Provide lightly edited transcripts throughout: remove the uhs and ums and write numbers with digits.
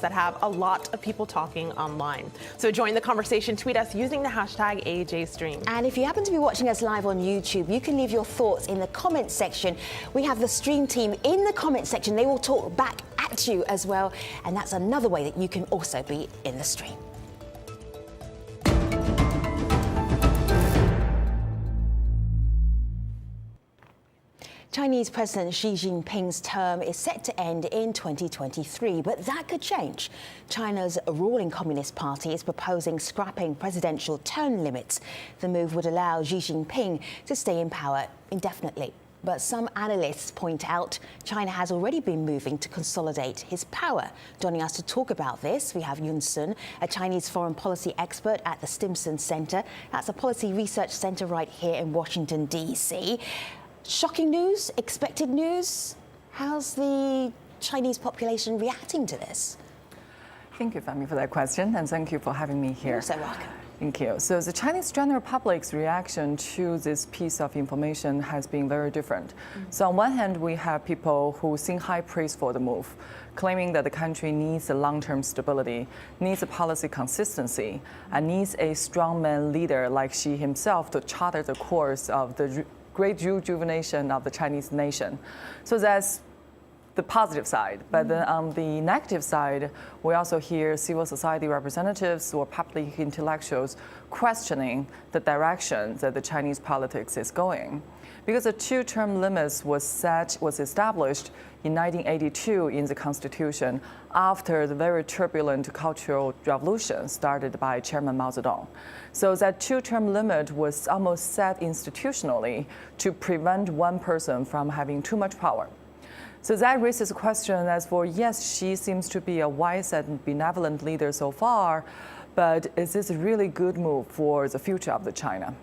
that have a lot of people talking online. So join the conversation, tweet us using the hashtag AJStream. And if you happen to be watching us live on YouTube, you can leave your thoughts in the comments section. We have the stream team in the comments section. They will talk back at you as well. And that's another way that you can also be in the stream. Chinese President Xi Jinping's term is set to end in 2023, but that could change. China's ruling Communist Party is proposing scrapping presidential term limits. The move would allow Xi Jinping to stay in power indefinitely. But some analysts point out China has already been moving to consolidate his power. Joining us to talk about this, we have Yun Sun, a Chinese foreign policy expert at the Stimson Center. That's a policy research center right here in Washington, D.C. Shocking news? Expected news? How's the Chinese population reacting to this? Thank you, Femi, for that question, and thank you for having me here. You're so welcome. Thank you. So the Chinese general public's reaction to this piece of information has been very different. So on one hand, we have people who sing high praise for the move, claiming that the country needs a long-term stability, needs a policy consistency, and needs a strongman leader like Xi himself to charter the course of the great rejuvenation of the Chinese nation. So that's the positive side. But then on the negative side, we also hear civil society representatives or public intellectuals questioning the direction that the Chinese politics is going. Because the two-term limits was established in 1982 in the Constitution after the very turbulent Cultural Revolution started by Chairman Mao Zedong. So that two-term limit was almost set institutionally to prevent one person from having too much power. So that raises a question as for, yes, Xi seems to be a wise and benevolent leader so far, but is this a really good move for the future of China?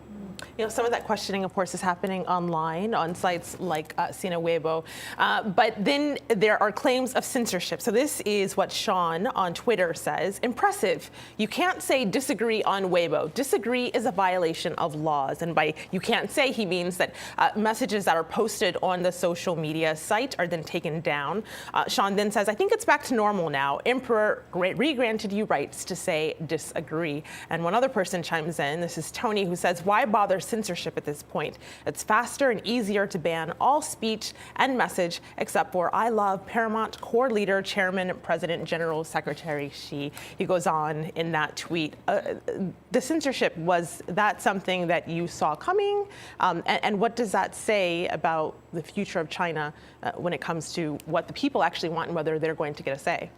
You know, some of that questioning, of course, is happening online on sites like Sina Weibo. But then there are claims of censorship. So this is what Sean on Twitter says. Impressive. You can't say disagree on Weibo. Disagree is a violation of laws. And by you can't say, he means that messages that are posted on the social media site are then taken down. Sean then says, I think it's back to normal now. Emperor re-granted you rights to say disagree. And one other person chimes in. This is Tony, who says, why bother censorship at this point? It's faster and easier to ban all speech and message except for I love Paramount core leader, chairman, president, general secretary Xi. He goes on in that tweet. The censorship, was that something that you saw coming? And what does that say about the future of China when it comes to what the people actually want and whether they're going to get a say?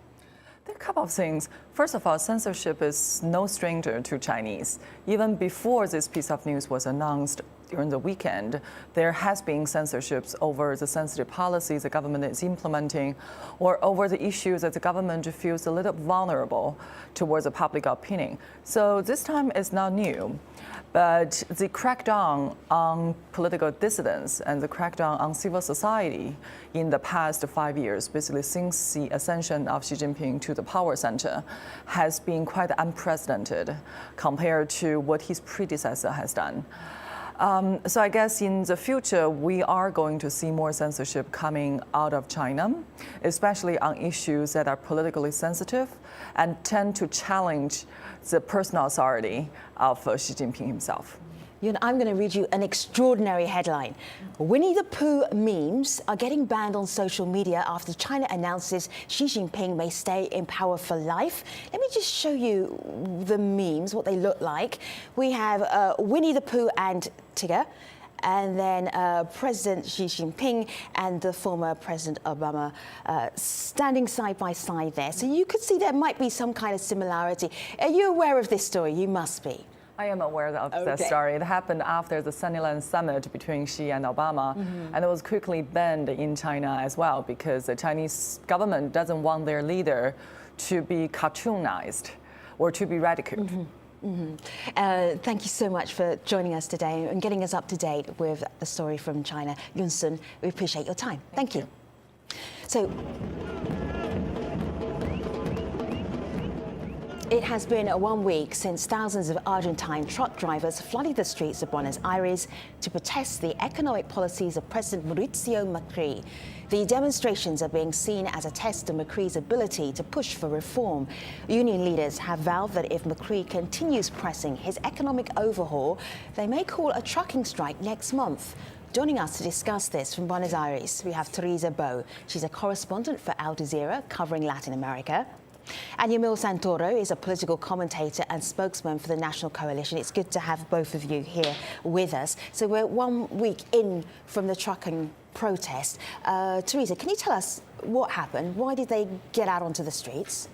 There are a couple of things. First of all, censorship is no stranger to Chinese. Even before this piece of news was announced during the weekend, there has been censorships over the sensitive policies the government is implementing or over the issues that the government feels a little vulnerable towards the public opinion. So this time is not new. But the crackdown on political dissidents and the crackdown on civil society in the past 5 years, basically since the ascension of Xi Jinping to the power center, has been quite unprecedented compared to what his predecessor has done. So I guess in the future, we are going to see more censorship coming out of China, especially on issues that are politically sensitive and tend to challenge the personal authority of Xi Jinping himself. I'm going to read you an extraordinary headline. Winnie the Pooh memes are getting banned on social media after China announces Xi Jinping may stay in power for life. Let me just show you the memes, what they look like. We have Winnie the Pooh and Tigger, and then President Xi Jinping and the former President Obama standing side by side there. So you could see there might be some kind of similarity. Are you aware of this story? You must be. I am aware of that story. It happened after the Sunnyland Summit between Xi and Obama, and it was quickly banned in China as well because the Chinese government doesn't want their leader to be cartoonized or to be ridiculed. Thank you so much for joining us today and getting us up to date with the story from China. Yun Sun, we appreciate your time. Thank you. So, It has been 1 week since thousands of Argentine truck drivers flooded the streets of Buenos Aires to protest the economic policies of President Mauricio Macri. The demonstrations are being seen as a test of Macri's ability to push for reform. Union leaders have vowed that if Macri continues pressing his economic overhaul, they may call a trucking strike next month. Joining us to discuss this from Buenos Aires, we have Teresa Bo. She's a correspondent for Al Jazeera covering Latin America. And Yamil Santoro is a political commentator and spokesman for the National Coalition. It's good to have both of you here with us. So we're 1 week in from the trucking protest. Teresa, can you tell us what happened? Why did they get out onto the streets?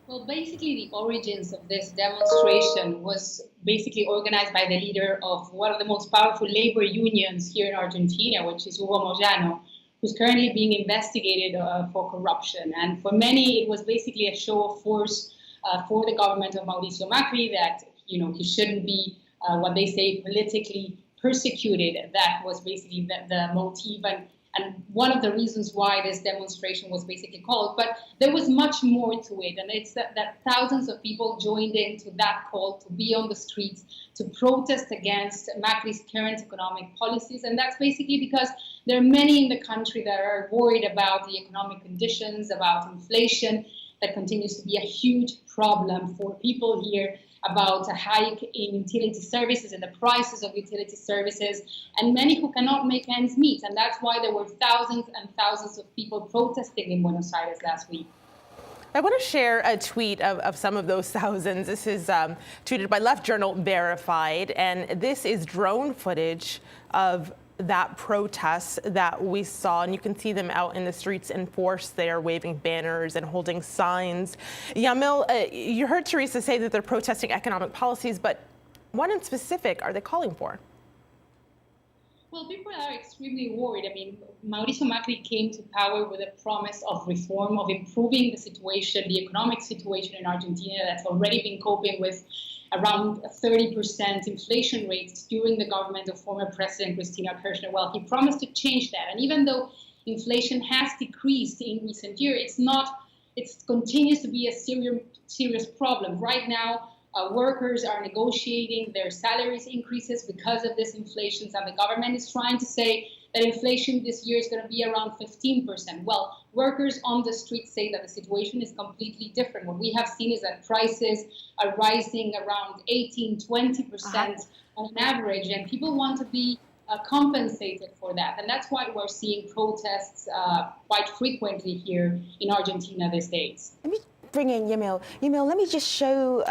Well, basically, the origins of this demonstration was basically organized by the leader of one of the most powerful labor unions here in Argentina, which is Hugo Moyano, who's currently being investigated for corruption. And for many, it was basically a show of force for the government of Mauricio Macri that, he shouldn't be what they say politically persecuted. That was basically the motive and one of the reasons why this demonstration was basically called. But there was much more to it, and it's that thousands of people joined in to that call to be on the streets to protest against Macri's current economic policies. And that's basically because there are many in the country that are worried about the economic conditions, about inflation that continues to be a huge problem for people here, about a hike in utility services and the prices of utility services, and many who cannot make ends meet. And that's why there were thousands and thousands of people protesting in Buenos Aires last week. I want to share a tweet of some of those thousands. This is tweeted by Left Journal Verified, and this is drone footage of that protest that we saw, and you can see them out in the streets in force there, waving banners and holding signs. Yamil, you heard Teresa say that they're protesting economic policies, but what in specific are they calling for? Well, people are extremely worried. I mean, Mauricio Macri came to power with a promise of reform, of improving the situation, the economic situation in Argentina that's already been coping with around 30% inflation rates during the government of former President Cristina Kirchner. Well, he promised to change that. And even though inflation has decreased in recent years, it continues to be a serious problem. Right now, workers are negotiating their salaries increases because of this inflation, and the government is trying to say that inflation this year is going to be around 15%. Well, workers on the street say that the situation is completely different. What we have seen is that prices are rising around 18-20% on average, and people want to be compensated for that. And that's why we're seeing protests quite frequently here in Argentina these days. Let me bring in Yamil. Yamil, let me just show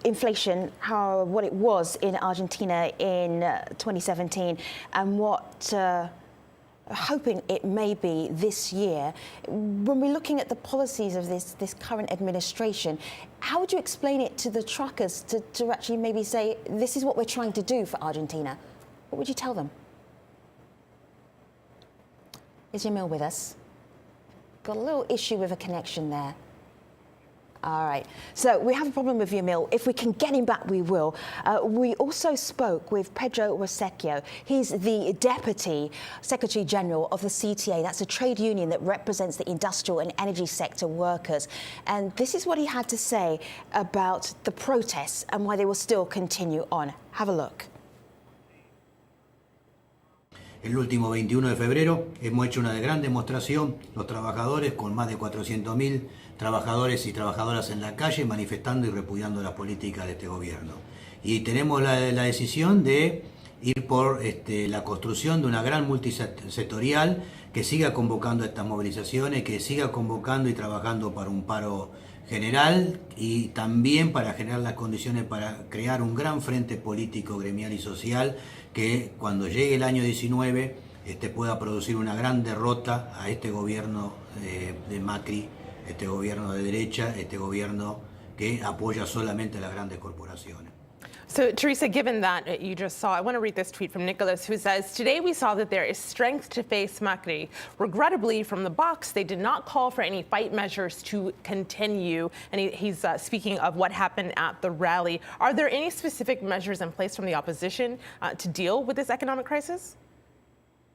inflation, what it was in Argentina in 2017 and what hoping it may be this year. When we're looking at the policies of this current administration, how would you explain it to the truckers to actually maybe say, this is what we're trying to do for Argentina? What would you tell them? Is Yamil with us? Got a little issue with a connection there. All right, so we have a problem with Yamil. If we can get him back, we will. We also spoke with Pedro Rosecchio. He's the Deputy Secretary General of the CTA. That's a trade union that represents the industrial and energy sector workers. And this is what he had to say about the protests and why they will still continue on. Have a look. El último 21 de febrero hemos hecho una gran demostración, los trabajadores, con más de 400.000 trabajadores y trabajadoras en la calle manifestando y repudiando las políticas de este gobierno. Y tenemos la decisión de ir por la construcción de una gran multisectorial que siga convocando estas movilizaciones, que siga convocando y trabajando para un paro general y también para generar las condiciones para crear un gran frente político, gremial y social que cuando llegue el año 19 pueda producir una gran derrota a este gobierno de Macri, este gobierno de derecha, este gobierno que apoya solamente a las grandes corporaciones. So, Teresa, given that you just saw, I want to read this tweet from Nicholas, who says, today we saw that there is strength to face Macri. Regrettably, from the box, they did not call for any fight measures to continue. And he's speaking of what happened at the rally. Are there any specific measures in place from the opposition to deal with this economic crisis?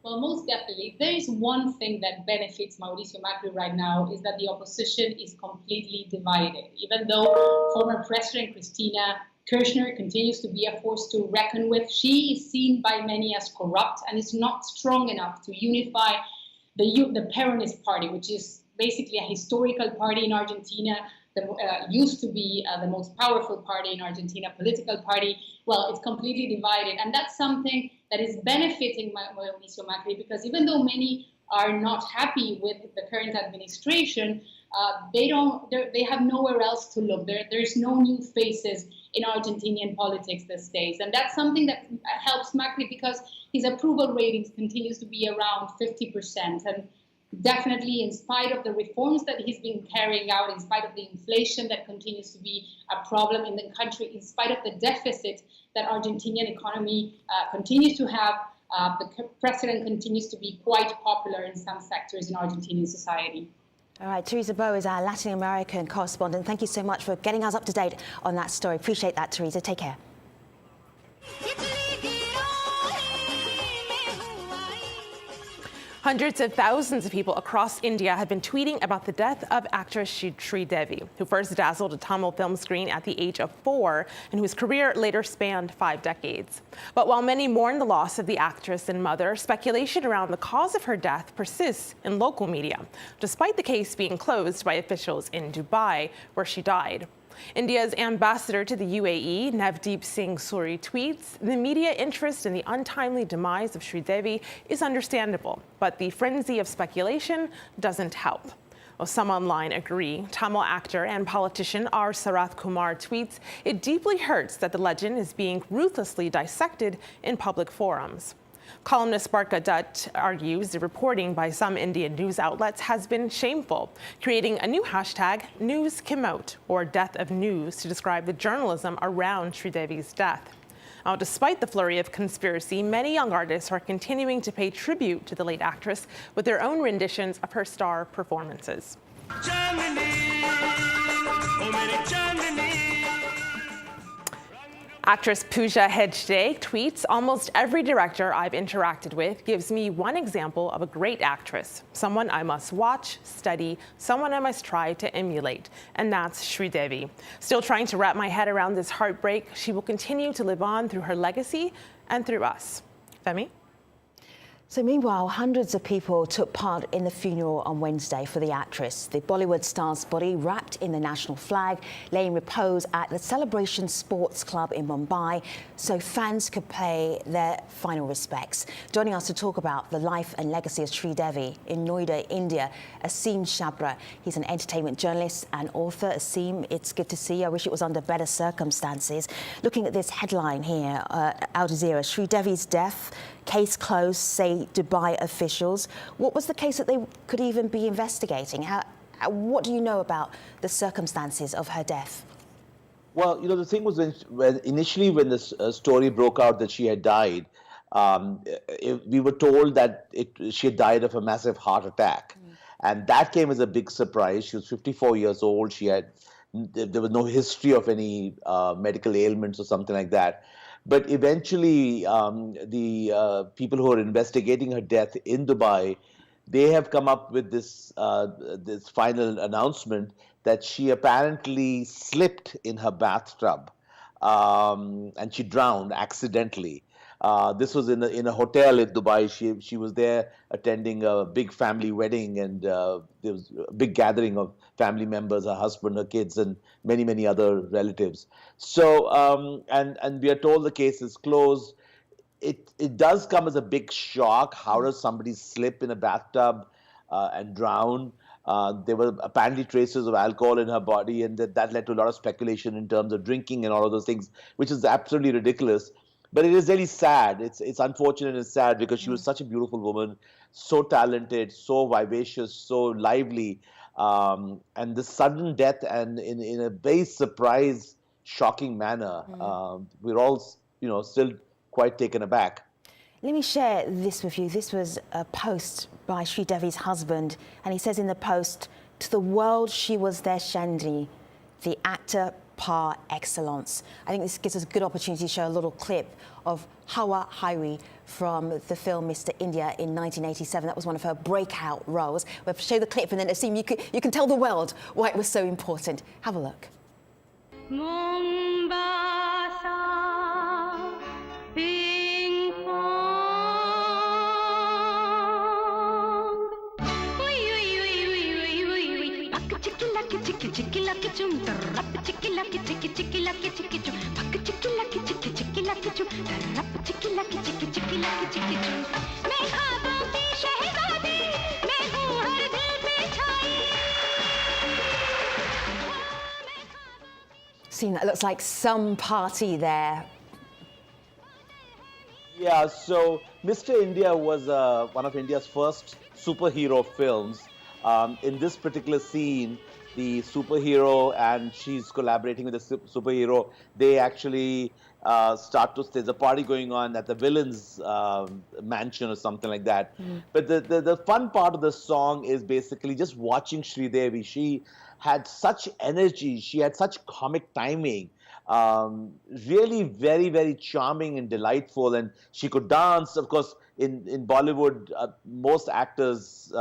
Well, most definitely. If there is one thing that benefits Mauricio Macri right now is that the opposition is completely divided. Even though former President Cristina Kirchner continues to be a force to reckon with, she is seen by many as corrupt and is not strong enough to unify the Peronist party, which is basically a historical party in Argentina, used to be the most powerful party in Argentina, political party. Well, it's completely divided. And that's something that is benefiting Mauricio Macri, because even though many are not happy with the current administration, they have nowhere else to look. There's no new faces in Argentinian politics these days. And that's something that helps Macri, because his approval ratings continues to be around 50%. And definitely, in spite of the reforms that he's been carrying out, in spite of the inflation that continues to be a problem in the country, in spite of the deficit that Argentinian economy continues to have, the president continues to be quite popular in some sectors in Argentinian society. All right, Teresa Bo is our Latin American correspondent. Thank you so much for getting us up to date on that story. Appreciate that, Teresa. Take care. Hundreds of thousands of people across India have been tweeting about the death of actress Sridevi, who first dazzled a Tamil film screen at the age of 4 and whose career later spanned 5 decades. But while many mourn the loss of the actress and mother, speculation around the cause of her death persists in local media, despite the case being closed by officials in Dubai, where she died. India's ambassador to the UAE, Navdeep Singh Suri, tweets, "The media interest in the untimely demise of Sridevi is understandable, but the frenzy of speculation doesn't help." Well, some online agree. Tamil actor and politician R. Sarath Kumar tweets, "It deeply hurts that the legend is being ruthlessly dissected in public forums." Columnist Barka Dutt argues the reporting by some Indian news outlets has been shameful, creating a new hashtag, News Kemote, or Death of News, to describe the journalism around Sridevi's death. Now, despite the flurry of conspiracy, many young artists are continuing to pay tribute to the late actress with their own renditions of her star performances. Actress Pooja Hegde tweets, "Almost every director I've interacted with gives me one example of a great actress, someone I must watch, study, someone I must try to emulate, and that's Sridevi. Still trying to wrap my head around this heartbreak, she will continue to live on through her legacy and through us." Femi? So meanwhile, hundreds of people took part in the funeral on Wednesday for the actress. The Bollywood star's body wrapped in the national flag lay in repose at the Celebration Sports Club in Mumbai so fans could pay their final respects. Joining us to talk about the life and legacy of Sridevi in Noida, India, Asim Shabra. He's an entertainment journalist and author. Asim, it's good to see you. I wish it was under better circumstances. Looking at this headline here, Al Jazeera, Sridevi's death, case closed, say Dubai officials. What was the case that they could even be investigating? What do you know about the circumstances of her death? Well, the thing was initially when this story broke out that she had died, we were told that she had died of a massive heart attack. And that came as a big surprise. She was 54 years old. There was no history of any medical ailments or something like that. But eventually, the people who are investigating her death in Dubai, they have come up with this final announcement that she apparently slipped in her bathtub and she drowned accidentally. This was in a hotel in Dubai. She was there attending a big family wedding, and there was a big gathering of family members, her husband, her kids, and many, many other relatives. So, and we are told the case is closed. It does come as a big shock. How does somebody slip in a bathtub and drown? There were apparently traces of alcohol in her body, and that led to a lot of speculation in terms of drinking and all of those things, which is absolutely ridiculous. But it is really sad. It's unfortunate and sad because she was such a beautiful woman, so talented, so vivacious, so lively. And the sudden death, and in a very surprise, shocking manner, we're all, still quite taken aback. Let me share this with you. This was a post by Sridevi's husband, and he says in the post, "To the world she was their Shandy, the actor, par excellence. I think this gives us a good opportunity to show a little clip of Hawa Hari from the film Mr. India in 1987. That was one of her breakout roles. We'll show the clip and then Asim, you can tell the world why it was so important. Have a look. Mombasa, ping pong. Oi, oi, oi, oi, oi, oi, oi. Pak chiki lucky chum, rap chiki lucky chum. Pak chiki lucky chum, rap chiki lucky chum. मैं ख्वाबों की शहज़ादी, मैं हूँ हर दिल पे छाई. Asim, that looks like some party there. Yeah, so Mr. India was one of India's first superhero films. In this particular scene, the superhero and she's collaborating with the superhero, they actually there's a party going on at the villain's mansion or something like that. But the fun part of the song is basically just watching Sridevi. She had such energy, she had such comic timing. Really very, very charming and delightful, and she could dance. Of course, in Bollywood, most actors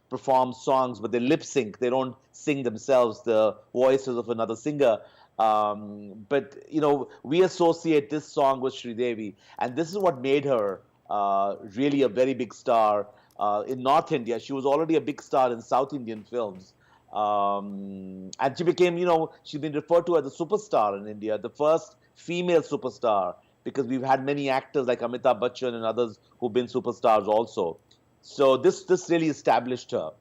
perform songs, but they lip sync. They don't sing themselves, the voices of another singer. But you know, we associate this song with Sridevi, and this is what made her really a very big star in North India. She was already a big star in South Indian films. And she became, you know, she's been referred to as a superstar in India, the first female superstar, because we've had many actors like Amitabh Bachchan and others who've been superstars also. So this really established her,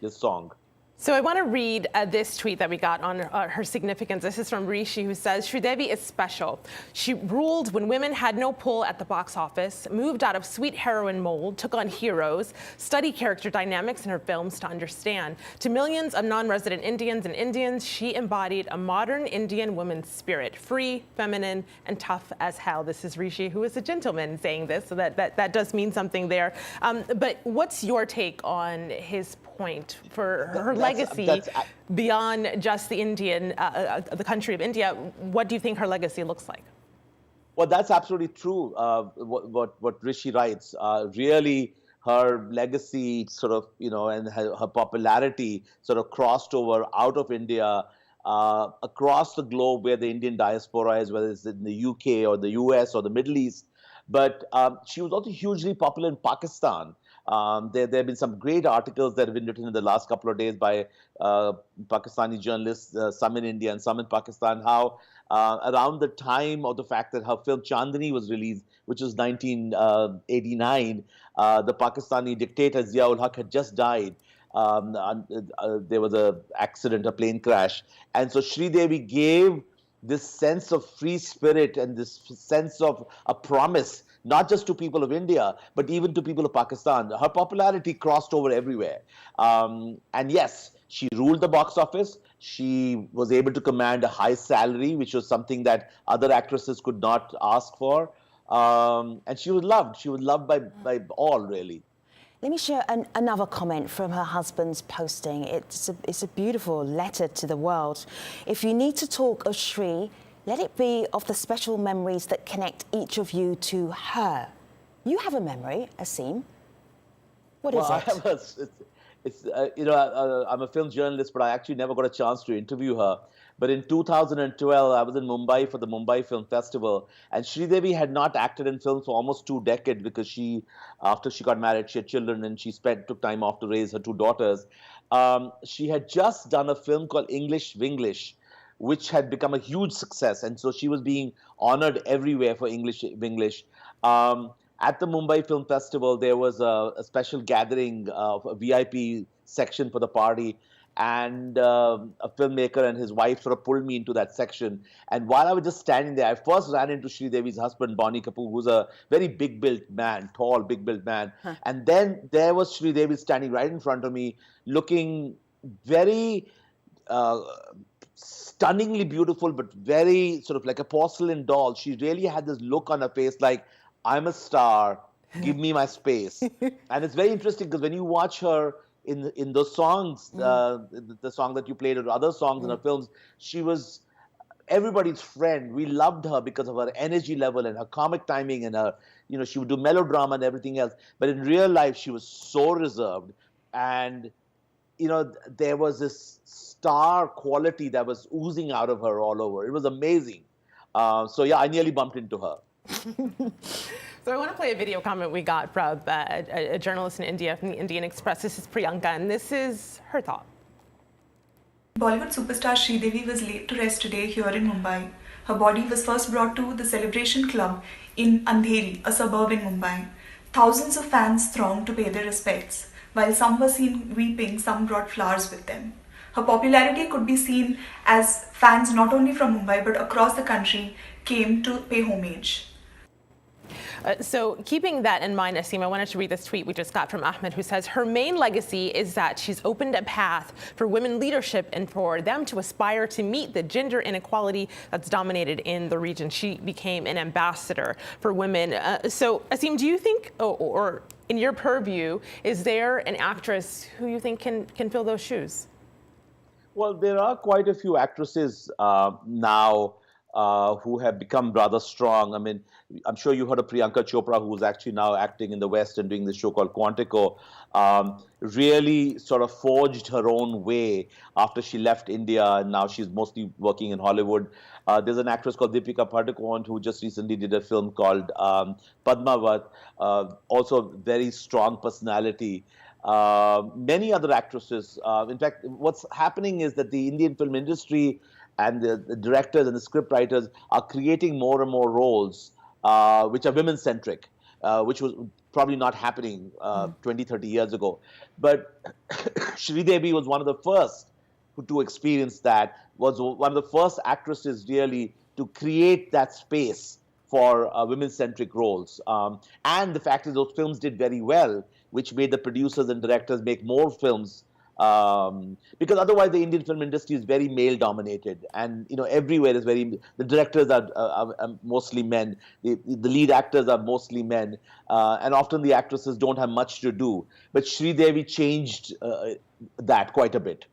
this song. So I want to read this tweet that we got on her significance. This is from Rishi, who says, Sridevi is special. She ruled when women had no pull at the box office, moved out of sweet heroine mold, took on heroes, studied character dynamics in her films to understand. To millions of non-resident Indians and Indians, she embodied a modern Indian woman's spirit, free, feminine, and tough as hell. This is Rishi, who is a gentleman, saying this, so that does mean something there. But what's your take on his point for her legacy beyond just the the country of India? What do you think her legacy looks like? Well, that's absolutely true. What Rishi writes, really, her legacy sort of, you know, and her popularity sort of crossed over out of India across the globe, where the Indian diaspora is, whether it's in the UK or the US or the Middle East. But she was also hugely popular in Pakistan. There have been some great articles that have been written in the last couple of days by Pakistani journalists, some in India and some in Pakistan, how around the time of the fact that her film Chandni was released, which was 1989, the Pakistani dictator Zia-ul Haq had just died. There was an accident, a plane crash. And so Sridevi gave this sense of free spirit and this sense of a promise, not just to people of India, but even to people of Pakistan. Her popularity crossed over everywhere. And yes, she ruled the box office. She was able to command a high salary, which was something that other actresses could not ask for. And she was loved. She was loved by all, really. Let me share another comment from her husband's posting. It's a beautiful letter to the world. If you need to talk of Sri, let it be of the special memories that connect each of you to her. You have a memory, Asim. What is it? I'm a film journalist, but I actually never got a chance to interview her. But in 2012, I was in Mumbai for the Mumbai Film Festival, and Sridevi had not acted in films for almost 2 decades because after she got married, she had children, and she took time off to raise her 2 daughters. She had just done a film called English Winglish, which had become a huge success, and so she was being honored everywhere for English Winglish. At the Mumbai Film Festival, there was a special gathering, a VIP section for the party, and a filmmaker and his wife sort of pulled me into that section. And while I was just standing there, I first ran into Sridevi's husband, Bonnie Kapoor, who's a very big-built man, tall, big-built man. Huh. And then there was Sridevi standing right in front of me, looking very stunningly beautiful, but very sort of like a porcelain doll. She really had this look on her face like, I'm a star, give me my space. And it's very interesting because when you watch her in those songs, the song that you played or other songs in her films, she was everybody's friend. We loved her because of her energy level and her comic timing and her, she would do melodrama and everything else. But in real life, she was so reserved. And, there was this star quality that was oozing out of her all over. It was amazing. So yeah, I nearly bumped into her. So I want to play a video comment we got from a journalist in India from the Indian Express. This is Priyanka, and this is her thought. Bollywood superstar Sridevi was laid to rest today here in Mumbai. Her body was first brought to the Celebration Club in Andheri, a suburb in Mumbai. Thousands of fans thronged to pay their respects. While some were seen weeping, some brought flowers with them. Her popularity could be seen as fans not only from Mumbai but across the country came to pay homage. So keeping that in mind, Asim, I wanted to read this tweet we just got from Ahmed, who says her main legacy is that she's opened a path for women leadership and for them to aspire to meet the gender inequality that's dominated in the region. She became an ambassador for women. So Asim, do you think, or in your purview, is there an actress who you think can fill those shoes? Well, there are quite a few actresses now who have become rather strong. I mean, I'm sure you heard of Priyanka Chopra, who's actually now acting in the West and doing this show called Quantico. Really sort of forged her own way after she left India, and now she's mostly working in Hollywood. There's an actress called Deepika Padukone who just recently did a film called Padmavat, also very strong personality. Many other actresses. In fact, what's happening is that the Indian film industry and the directors and the script writers are creating more and more roles which are women-centric, which was probably not happening 20, 30 years ago. But Sridevi was one of the first to experience that, was one of the first actresses really to create that space for women-centric roles. And the fact is those films did very well, which made the producers and directors make more films. Because otherwise the Indian film industry is very male dominated, and everywhere is the directors are mostly men, the lead actors are mostly men, and often the actresses don't have much to do. But Sridevi changed that quite a bit.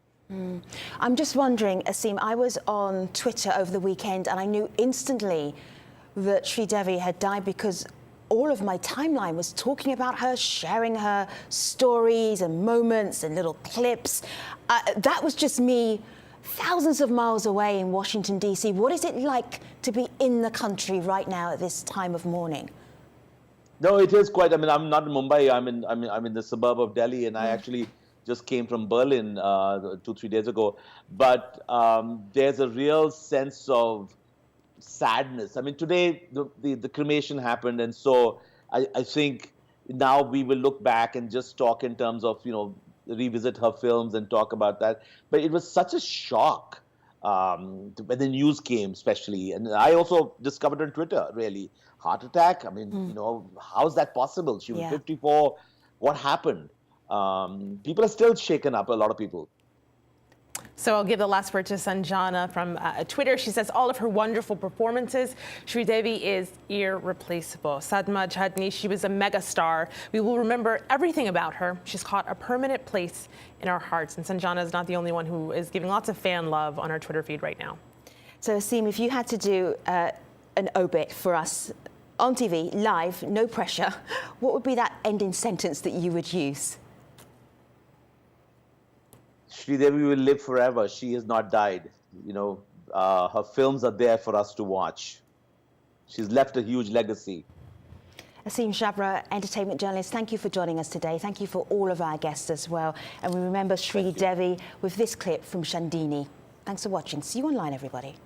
I'm just wondering, Asim, I was on Twitter over the weekend and I knew instantly that Sridevi had died because all of my timeline was talking about her, sharing her stories and moments and little clips. That was just me thousands of miles away in Washington, D.C. What is it like to be in the country right now at this time of morning? No, it is quite. I mean, I'm not in Mumbai. I'm in the suburb of Delhi, and I actually just came from Berlin 2-3 days ago. But there's a real sense of sadness. I mean, today the cremation happened, and so I think now we will look back and just talk in terms of revisit her films and talk about that. But it was such a shock when the news came, especially, and I also discovered on Twitter, really, heart attack. I mean, how's that possible? She was 54. What happened? People are still shaken up. A lot of people. So I'll give the last word to Sanjana from Twitter. She says, all of her wonderful performances, Sridevi is irreplaceable. Sadma Chadni, she was a megastar. We will remember everything about her. She's caught a permanent place in our hearts. And Sanjana is not the only one who is giving lots of fan love on our Twitter feed right now. So Asim, if you had to do an obit for us on TV, live, no pressure, what would be that ending sentence that you would use? Sridevi will live forever. She has not died. Her films are there for us to watch. She's left a huge legacy. Asim Chhabra, entertainment journalist, thank you for joining us today. Thank you for all of our guests as well. And we remember Sridevi with this clip from Chandini. Thanks for watching. See you online, everybody.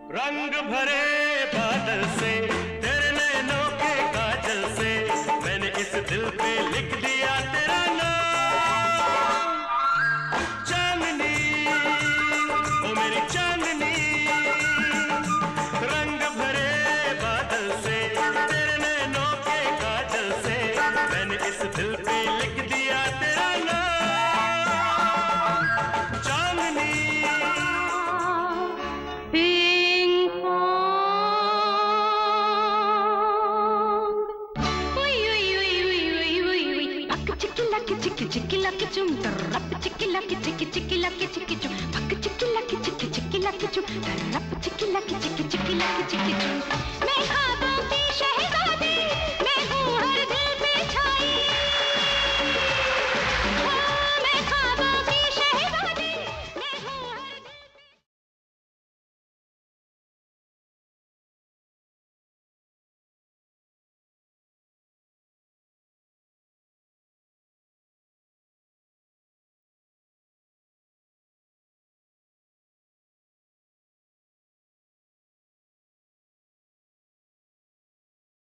रंग भरे बादल से तेरे नैनों के काजल से मैंने इस दिल पे लिख दिया तेरा नाम चांदनी ओ मेरी चांदनी रंग भरे बादल से तेरे नैनों के काजल से मैंने इस दिल पे लिख दिया तेरा नाम चांदनी Chicky, lucky, chum, चिकी लकी चिकी लकी चिकी चू पक चिकी लकी चिकी लकी चू रप चिकी लकी चिकी लकी चिकी चू